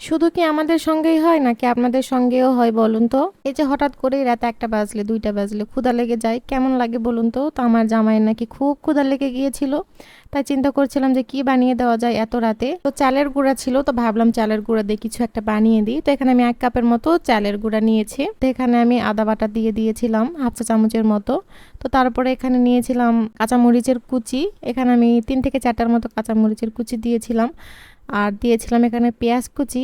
শুধু কি আমাদের সঙ্গেই হয় নাকি আপনাদের সঙ্গেও হয় বলুন তো? এই যে হঠাৎ করেই রাত ১টা বাজলে ২টা বাজলে ক্ষুধা লেগে যায়, কেমন লাগে বলুন তো? তো আমার জামাইয়ের নাকি খুব ক্ষুধা লেগে গিয়েছিল। তাই চিন্তা করছিলাম যে কি বানিয়ে দেওয়া যায় এত রাতে। তো চালের গুঁড়া ছিল, তো ভাবলাম চালের গুঁড়া দিয়ে কিছু একটা বানিয়ে দিই। তো এখানে আমি ১ কাপের মতো চালের গুঁড়া নিয়েছি। তো এখানে আমি আদা বাটা দিয়ে দিয়েছিলাম ১/২ চা চামচের মতো। তো তারপরে এখানে নিয়েছিলাম কাঁচামরিচের কুচি। এখানে আমি ৩ থেকে ৪টার মতো কাঁচামরিচের কুচি দিয়েছিলাম। আর দিয়েছিলাম এখানে পেঁয়াজ কুচি।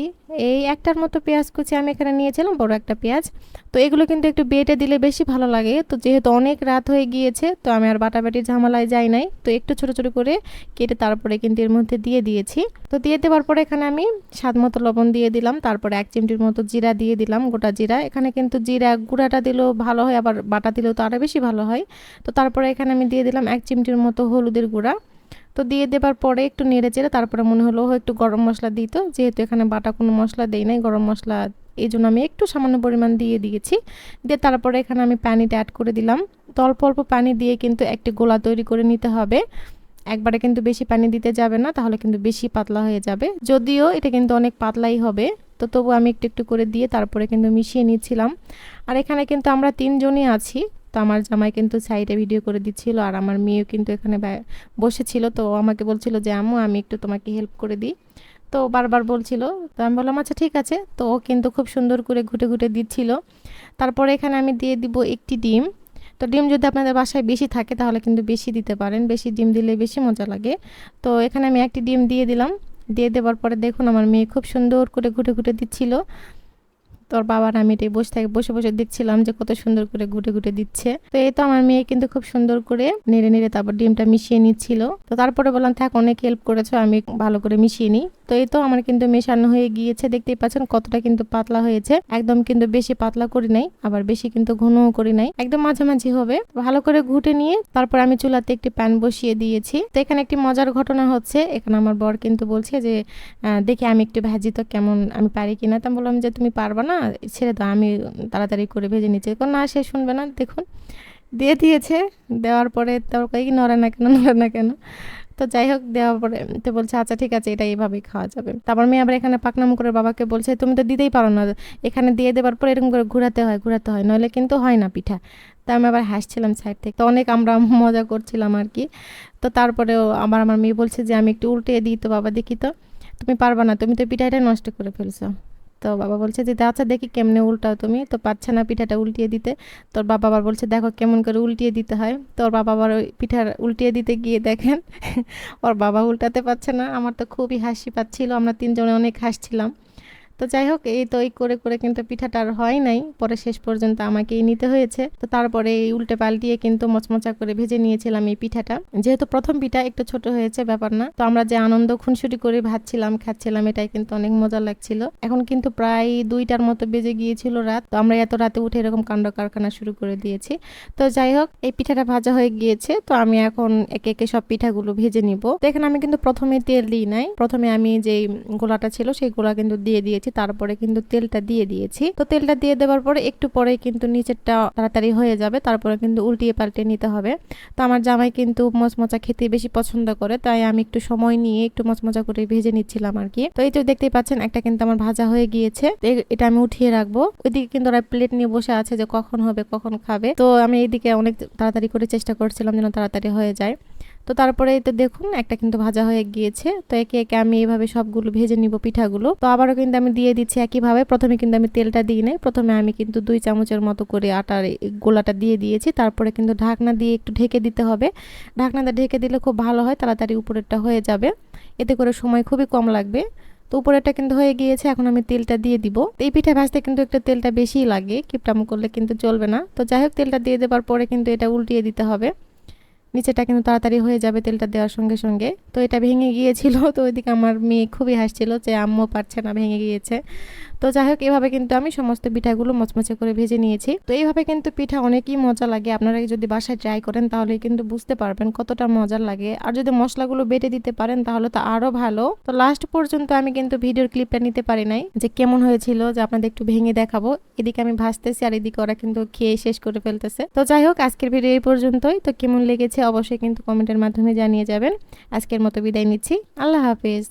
এই একটার মতো পেঁয়াজ কুচি আমি এখানে নিয়েছিলাম, বড় একটা পেঁয়াজ। তো এগুলো কিন্তু একটু বেটে দিলে বেশি ভালো লাগে। তো যেহেতু অনেক রাত হয়ে গিয়েছে, তো আমি আর বাটাবাটির ঝামেলায় যাই নাই। তো একটু ছোট ছোট করে কেটে তারপরে কিন্তু এর মধ্যে দিয়ে দিয়েছি। তো দিয়ে দেওয়ার পরে এখানে আমি স্বাদ মতো লবণ দিয়ে দিলাম। তারপরে ১ চিমটির মতো জিরা দিয়ে দিলাম, গোটা জিরা। এখানে কিন্তু জিরা গুঁড়াটা দিলেও ভালো হয়, আবার বাটা দিলেও তো আরও বেশি ভালো হয়। তো তারপরে এখানে আমি দিয়ে দিলাম ১ চিমটির মতো হলুদের গুঁড়া। তো দিয়ে দেবার পরে একটু নেড়ে চেড়ে তারপরে মনে হলো একটু গরম মশলা দিত, যেহেতু এখানে বাটা কোনো মশলা দেই নাই, গরম মশলা এই জন্য আমি একটু সামান্য পরিমাণ দিয়ে দিয়েছি। দিয়ে তারপরে এখানে আমি পানিটা অ্যাড করে দিলাম। তো অল্প অল্প পানি দিয়ে কিন্তু একটি গোলা তৈরি করে নিতে হবে। একবারে কিন্তু বেশি পানি দিতে যাবে না, তাহলে কিন্তু বেশি পাতলা হয়ে যাবে। যদিও এটা কিন্তু অনেক পাতলাই হবে, তো তবু আমি একটু একটু করে দিয়ে তারপরে কিন্তু মিশিয়ে নিচ্ছিলাম। আর এখানে কিন্তু আমরা ৩ জনই আছি। তো আমার জামাই কিন্তু সাইডে ভিডিও করে দিচ্ছিল, আর আমার মেয়েও কিন্তু এখানে বসেছিল। তো ও আমাকে বলছিল যে আম্মু আমি একটু তোমাকে হেল্প করে দিই। তো বারবার বলছিল। তো আমি বললাম আচ্ছা ঠিক আছে। তো ও কিন্তু খুব সুন্দর করে ঘুটে ঘুটে দিচ্ছিল। তারপরে এখানে আমি দিয়ে দিব একটি ডিম। তো ডিম যদি আপনাদের বাসায় বেশি থাকে তাহলে কিন্তু বেশি দিতে পারেন, বেশি ডিম দিলে বেশি মজা লাগে। তো এখানে আমি একটি ডিম দিয়ে দিলাম। দিয়ে দেওয়ার পরে দেখুন আমার মেয়ে খুব সুন্দর করে ঘুটে ঘুটে দিচ্ছিল। তোর বাবার আমি এটাই বসে বসে দেখছিলাম যে কত সুন্দর করে ঘুটে ঘুটে দিচ্ছে। তো এই তো আমার মেয়ে কিন্তু খুব সুন্দর করে নেড়ে নেড়ে তারপর ডিমটা মিশিয়ে নিচ্ছিল। তো তারপরে বললাম থাক, অনেক হেল্প করেছো, আমি ভালো করে মিশিয়ে নিই। তো এই তো আমার কিন্তু মেশানো হয়ে গিয়েছে, দেখতেই পাচ্ছেন কতটা কিন্তু পাতলা হয়েছে। একদম কিন্তু বেশি পাতলা করি নাই, আবার বেশি কিন্তু ঘনও করি নাই, একদম মাঝামাঝি হবে। ভালো করে ঘুটে নিয়ে তারপর আমি চুলাতে একটি প্যান বসিয়ে দিয়েছি। তো এখানে একটি মজার ঘটনা হচ্ছে, এখানে আমার বর কিন্তু বলছে যে দেখি আমি একটু ভাজি তো কেমন আমি পারি কিনা। তো আমি বললাম যে তুমি পারবা না, ছেড়ে দাও, আমি তাড়াতাড়ি করে ভেজে নিচ্ছি। না সে শুনবে না, দেখুন দিয়ে দিয়েছে। দেওয়ার পরে তরকারি নড়ে না কেন, নড়ে না কেন। তো যাই হোক, দেওয়ার পরে তো বলছে আচ্ছা ঠিক আছে, এটা এইভাবেই খাওয়া যাবে। তারপর মেয়ে আবার এখানে পাকনামো করে বাবাকে বলছে তুমি তো দিতেই পারো না, এখানে দিয়ে দেওয়ার পর এরকম করে ঘোরাতে হয়, নইলে কিন্তু হয় না পিঠা। তা আমি আবার হাসছিলাম সাইড থেকে। তো অনেক আমরা মজা করছিলাম আর কি। তো তারপরেও আবার আমার মেয়ে বলছে যে আমি একটু উল্টে দিই, তো বাবা দেখি তো, তুমি পারবা না, তুমি তো পিঠাটা নষ্ট করে ফেলছো। তো বাবা বলছে যে আচ্ছা দেখি কেমনে উল্টাও, তুমি তো পারছে না পিঠাটা উল্টিয়ে দিতে। তোর বাবা আবার বলছে দেখো কেমন করে উল্টিয়ে দিতে হয়। তোর বাবা আবার ওই পিঠার উল্টিয়ে দিতে গিয়ে দেখেন ওর বাবা উল্টাতে পারছে না। আমার তো খুবই হাসি পাচ্ছিল, আমরা ৩ জনে অনেক হাসছিলাম। তো যাই হোক, এই তো এই করে করে কিন্তু পিঠাটা আর হয় নাই, পরে শেষ পর্যন্ত আমাকেই নিতে হয়েছে। তো তারপরে এই উল্টে পাল্টিয়ে কিন্তু মচমচা করে ভেজে নিয়েছিলাম এই পিঠাটা। যেহেতু প্রথম পিঠা একটু ছোট হয়েছে, ব্যাপার না। তো আমরা যে আনন্দ খুনসুটি করে ভাজছিলাম খাচ্ছিলাম, এটাই কিন্তু অনেক মজা লাগছিল। এখন কিন্তু প্রায় ২টার মতো বেজে গিয়েছিল রাত। তো আমরা এত রাতে উঠে এরকম কাণ্ড কারখানা শুরু করে দিয়েছি। তো যাই হোক, এই পিঠাটা ভাজা হয়ে গিয়েছে। তো আমি এখন একে একে সব পিঠাগুলো ভেজে নিব। তো এখানে আমি কিন্তু প্রথমে তেল দিই নাই, প্রথমে আমি যেই গোলাটা ছিল সেই গোলা কিন্তু দিয়ে দিয়েছি, তারপরে কিন্তু তেলটা দিয়ে দিয়েছি। তো তেলটা দিয়ে দেওয়ার পরে একটু পরে কিন্তু নিচেরটা তাড়াতাড়ি হয়ে যাবে, তারপরে কিন্তু উল্টিয়ে পাল্টে নিতে হবে। তো আমার জামাই কিন্তু মচমচা খেতে বেশি পছন্দ করে, তাই আমি একটু সময় নিয়ে একটু মচমচা করে ভেজে নিচ্ছিলাম আর কি। তো এই তো দেখতেই পাচ্ছেন একটা কিন্তু আমার ভাজা হয়ে গিয়েছে, এটা আমি উঠিয়ে রাখবো। ওইদিকে কিন্তু ওরা প্লেট নিয়ে বসে আছে যে কখন হবে কখন খাবে। তো আমি এইদিকে অনেক তাড়াতাড়ি করে চেষ্টা করছিলাম যেন তাড়াতাড়ি হয়ে যায়। তো তারপরে তো দেখুন একটা কিন্তু ভাজা হয়ে গিয়েছে। তো একে একে আমি এইভাবে সবগুলো ভেজে নিব পিঠাগুলো। তো আবারও কিন্তু আমি দিয়ে দিচ্ছি একইভাবে। প্রথমে কিন্তু আমি তেলটা দিই নাই, প্রথমে আমি কিন্তু ২ চামচের মতো করে আটার গোলাটা দিয়ে দিয়েছি। তারপরে কিন্তু ঢাকনা দিয়ে একটু ঢেকে দিতে হবে। ঢাকনা দিয়ে ঢেকে দিলে খুব ভালো হয়, তাড়াতাড়ি উপরেরটা হয়ে যাবে, এতে করে সময় খুবই কম লাগবে। তো উপরেরটা কিন্তু হয়ে গিয়েছে, এখন আমি তেলটা দিয়ে দিব। এই পিঠা ভাজতে কিন্তু একটু তেলটা বেশিই লাগে, কিপটামো করলে কিন্তু চলবে না। তো যাই হোক, তেলটা দিয়ে দেওয়ার পরে কিন্তু এটা উল্টিয়ে দিতে হবে, নিচেটা কিন্তু তাড়াতাড়ি হয়ে যাবে তেলটা দেওয়ার সঙ্গে সঙ্গে। তো এটা ভেঙে গিয়েছিল, তো ওইদিকে আমার মেয়ে খুবই হাসছিল যে আম্মু পারছে না, ভেঙে গিয়েছে। তো যাই হোক, এভাবে কিন্তু আমি সমস্ত পিঠাগুলো মচমচে করে ভেজে নিয়েছি। তো এইভাবে কিন্তু পিঠা অনেকই মজা লাগে, আপনারা যদি বাসায় ট্রাই করেন তাহলে কিন্তু বুঝতে পারবেন কতটা মজার লাগে। আর যদি মশলাগুলো বেটে দিতে পারেন তাহলে তো আরো ভালো। তো লাস্ট পর্যন্ত আমি কিন্তু ভিডিওর ক্লিপটা নিতে পারি নাই যে কেমন হয়েছিল, যে আপনাদের একটু ভেঙে দেখাবো। এদিকে আমি ভাজতেছি আর এদিকে ওরা কিন্তু খেয়ে শেষ করে ফেলতেছে। তো যাই হোক, আজকের ভিডিও এই পর্যন্তই। তো কেমন লেগেছে অবশ্যই কিন্তু কমেন্টের মাধ্যমে জানিয়ে যাবেন। আজকের মতো বিদায় নিচ্ছি, আল্লাহ হাফেজ।